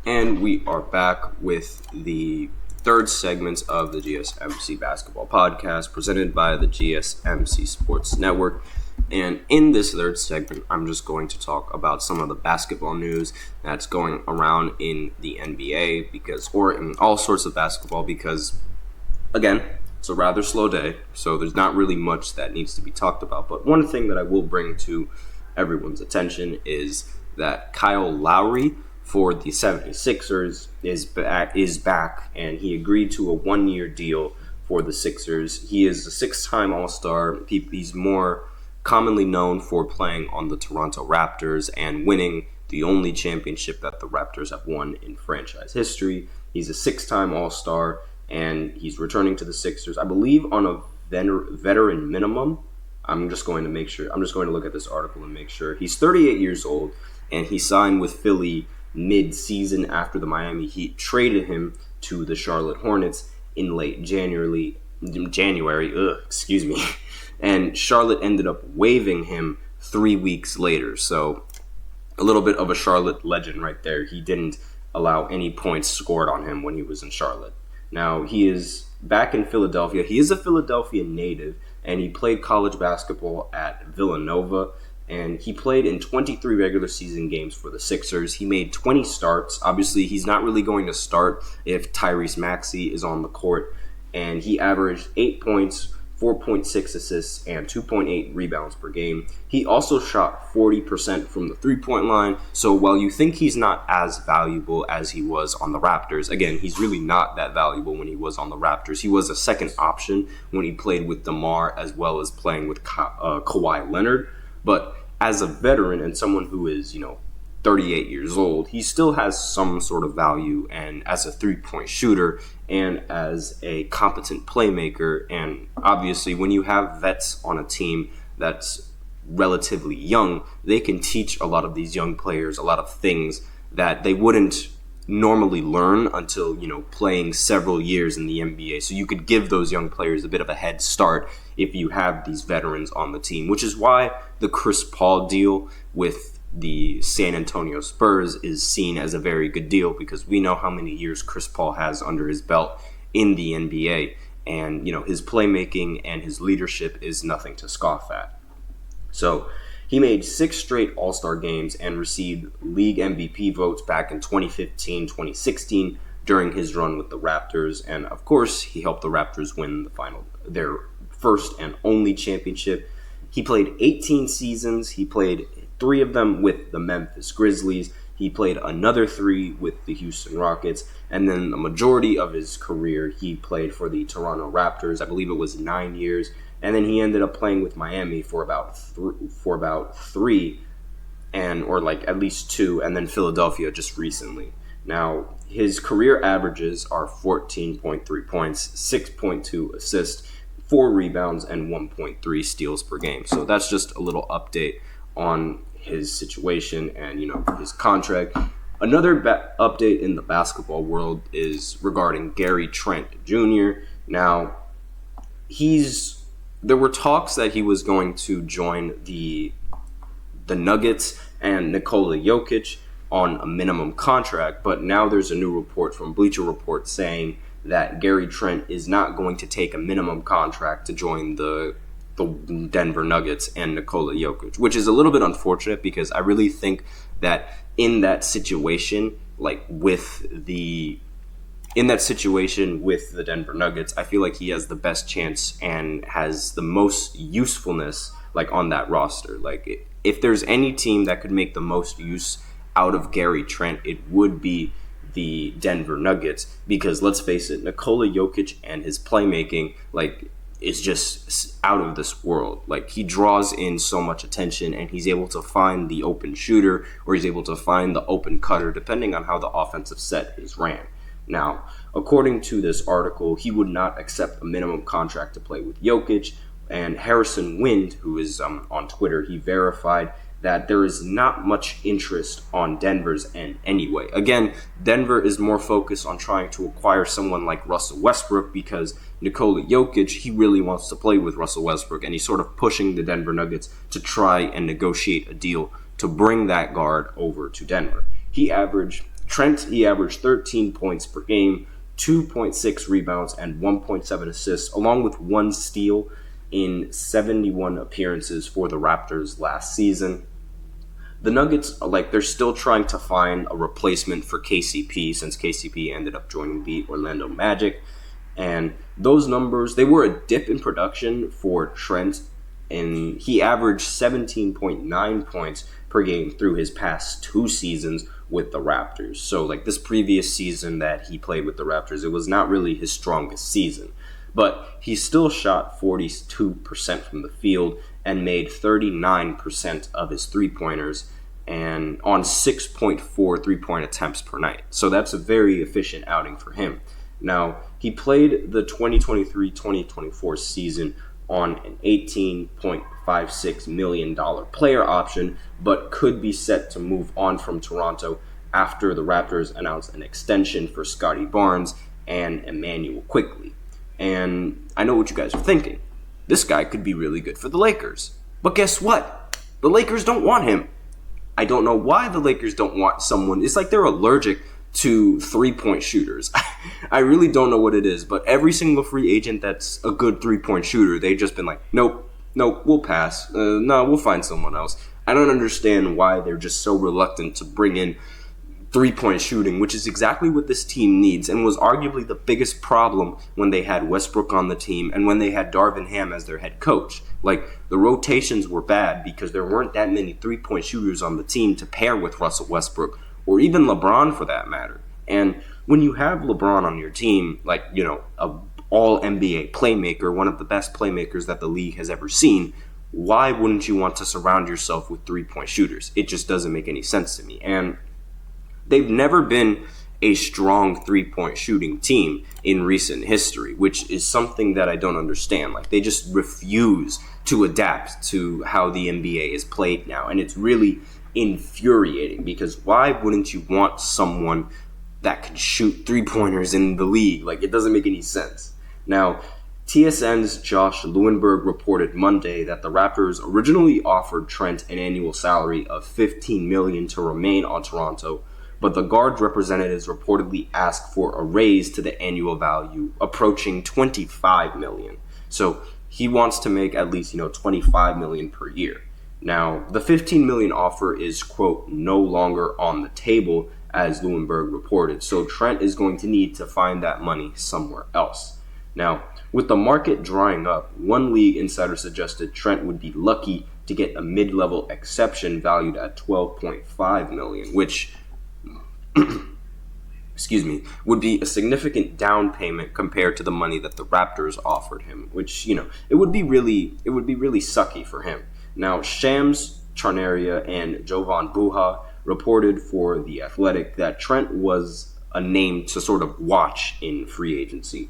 And we are back with the third segment of the GSMC Basketball Podcast presented by the GSMC Sports Network. And in this third segment, I'm just going to talk about some of the basketball news that's going around in the NBA or in all sorts of basketball because, again, it's a rather slow day, so there's not really much that needs to be talked about. But one thing that I will bring to everyone's attention is that Kyle Lowry for the 76ers is back, and he agreed to a one-year deal for the Sixers. He is a six-time All-Star. He's more commonly known for playing on the Toronto Raptors and winning the only championship that the Raptors have won in franchise history. He's a six-time All-Star, and he's returning to the Sixers, I believe, on a veteran minimum. I'm just going to look at this article and make sure. He's 38 years old, and he signed with Philly mid-season after the Miami Heat traded him to the Charlotte Hornets in late January. And Charlotte ended up waiving him 3 weeks later. So a little bit of a Charlotte legend right there. He didn't allow any points scored on him when he was in Charlotte. Now he is back in Philadelphia. He is a Philadelphia native, and he played college basketball at Villanova. And he played in 23 regular season games for the Sixers. He made 20 starts. Obviously, he's not really going to start if Tyrese Maxey is on the court. And he averaged 8 points, 4.6 assists, and 2.8 rebounds per game. He also shot 40% from the three-point line. So while you think he's not as valuable as he was on the Raptors, again, he's really not that valuable when he was on the Raptors. He was a second option when he played with DeMar as well as playing with Kawhi Leonard. But as a veteran and someone who is, 38 years old, he still has some sort of value, and as a three-point shooter and as a competent playmaker. And obviously when you have vets on a team that's relatively young, they can teach a lot of these young players a lot of things that they wouldn't normally learn until, playing several years in the NBA. So you could give those young players a bit of a head start if you have these veterans on the team, which is why the Chris Paul deal with the San Antonio Spurs is seen as a very good deal, because we know how many years Chris Paul has under his belt in the NBA, and his playmaking and his leadership is nothing to scoff at. So he made 6 straight All-Star games and received league MVP votes back in 2015, 2016 during his run with the Raptors, and of course he helped the Raptors win their first and only championship. He played 18 seasons. He played 3 of them with the Memphis Grizzlies. He played another 3 with the Houston Rockets. And then the majority of his career, he played for the Toronto Raptors. I believe it was 9 years. And then he ended up playing with Miami for about 3, or at least 2, and then Philadelphia just recently. Now, his career averages are 14.3 points, 6.2 assists, 4 rebounds, and 1.3 steals per game. So that's just a little update on his situation and, his contract. Another update in the basketball world is regarding Gary Trent Jr. Now, there were talks that he was going to join the Nuggets and Nikola Jokic on a minimum contract, but now there's a new report from Bleacher Report saying that Gary Trent is not going to take a minimum contract to join the Denver Nuggets and Nikola Jokic, which is a little bit unfortunate, because I really think that in that situation with the Denver Nuggets, I feel like he has the best chance and has the most usefulness on that roster. If there's any team that could make the most use out of Gary Trent, it would be the Denver Nuggets, because let's face it, Nikola Jokic and his playmaking is just out of this world. He draws in so much attention, and he's able to find the open shooter, or he's able to find the open cutter, depending on how the offensive set is ran. Now, according to this article, he would not accept a minimum contract to play with Jokic, and Harrison Wind, who is on Twitter, he verified that there is not much interest on Denver's end anyway. Again, Denver is more focused on trying to acquire someone like Russell Westbrook, because Nikola Jokic, he really wants to play with Russell Westbrook, and he's sort of pushing the Denver Nuggets to try and negotiate a deal to bring that guard over to Denver. He averaged Trent, he averaged 13 points per game, 2.6 rebounds, and 1.7 assists, along with 1 steal in 71 appearances for the Raptors last season. The Nuggets, they're still trying to find a replacement for KCP since KCP ended up joining the Orlando Magic. And those numbers, they were a dip in production for Trent, and he averaged 17.9 points per game through his past 2 seasons with the Raptors. So, this previous season that he played with the Raptors, it was not really his strongest season. But he still shot 42% from the field and made 39% of his three-pointers and on 6.4 three-point attempts per night. So that's a very efficient outing for him. Now, he played the 2023-2024 season on an $18.56 million player option, but could be set to move on from Toronto after the Raptors announced an extension for Scottie Barnes and Emmanuel Quickley. And I know what you guys are thinking. This guy could be really good for the Lakers. But guess what? The Lakers don't want him. I don't know why the Lakers don't want someone. It's like they're allergic to three-point shooters. I really don't know what it is, but every single free agent that's a good three-point shooter, they've just been like, nope, we'll pass. No, we'll find someone else. I don't understand why they're just so reluctant to bring in three-point shooting, which is exactly what this team needs and was arguably the biggest problem when they had Westbrook on the team and when they had Darvin Ham as their head coach. The rotations were bad because there weren't that many three-point shooters on the team to pair with Russell Westbrook or even LeBron for that matter. And when you have LeBron on your team, a all-NBA playmaker, one of the best playmakers that the league has ever seen, why wouldn't you want to surround yourself with three-point shooters? It just doesn't make any sense to me. And they've never been a strong three-point shooting team in recent history, which is something that I don't understand. They just refuse to adapt to how the NBA is played now. And it's really infuriating because why wouldn't you want someone that could shoot three-pointers in the league? It doesn't make any sense. Now, TSN's Josh Lewenberg reported Monday that the Raptors originally offered Trent an annual salary of $15 million to remain on Toronto, but the guard's representatives reportedly asked for a raise to the annual value approaching $25 million. So he wants to make at least, $25 million per year. Now, the $15 million offer is, quote, no longer on the table, as Lewenberg reported. So Trent is going to need to find that money somewhere else. Now, with the market drying up, one league insider suggested Trent would be lucky to get a mid-level exception valued at $12.5 million, which would be a significant down payment compared to the money that the Raptors offered him, which, it would be really sucky for him. Now, Shams Charania and Jovan Buha reported for The Athletic that Trent was a name to sort of watch in free agency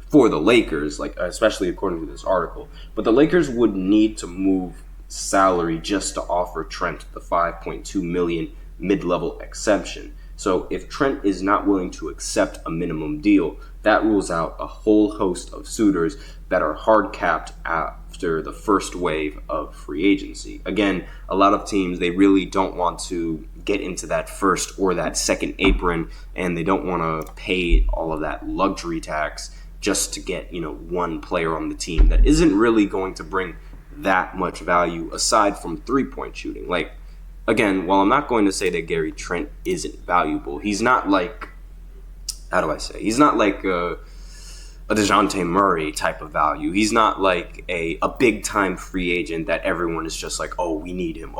for the Lakers, especially according to this article. But the Lakers would need to move salary just to offer Trent the $5.2 million mid-level exception. So if Trent is not willing to accept a minimum deal, that rules out a whole host of suitors that are hard capped after the first wave of free agency. Again, a lot of teams, they really don't want to get into that first or that second apron, and they don't want to pay all of that luxury tax just to get, one player on the team that isn't really going to bring that much value aside from three-point shooting. Again, while I'm not going to say that Gary Trent isn't valuable, he's not he's not like a DeJounte Murray type of value. He's not like a big-time free agent that everyone is just like, oh, we need him.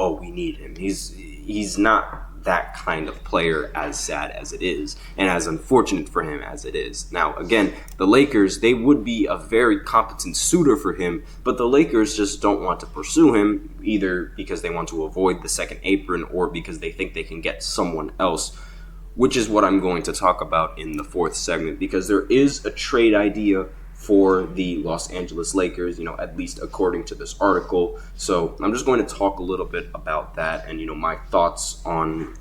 He's not that kind of player, as sad as it is, and as unfortunate for him as it is. Now, again, the Lakers, they would be a very competent suitor for him, but the Lakers just don't want to pursue him, either because they want to avoid the second apron or because they think they can get someone else, which is what I'm going to talk about in the fourth segment, because there is a trade idea for the Los Angeles Lakers, at least according to this article. So I'm just going to talk a little bit about that and, my thoughts on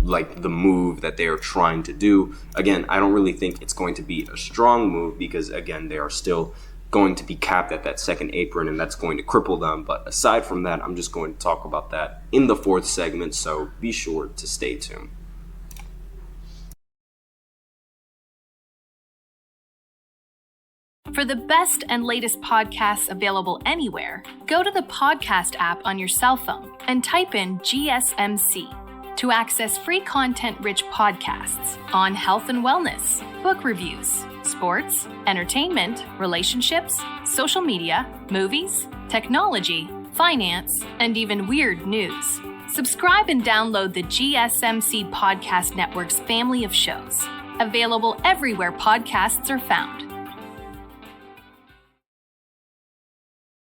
the move that they are trying to do. Again, I don't really think it's going to be a strong move because, again, they are still going to be capped at that second apron, and that's going to cripple them. But aside from that, I'm just going to talk about that in the fourth segment, so be sure to stay tuned. For the best and latest podcasts available anywhere, go to the podcast app on your cell phone and type in GSMC to access free content-rich podcasts on health and wellness, book reviews, sports, entertainment, relationships, social media, movies, technology, finance, and even weird news. Subscribe and download the GSMC Podcast Network's family of shows, available everywhere podcasts are found.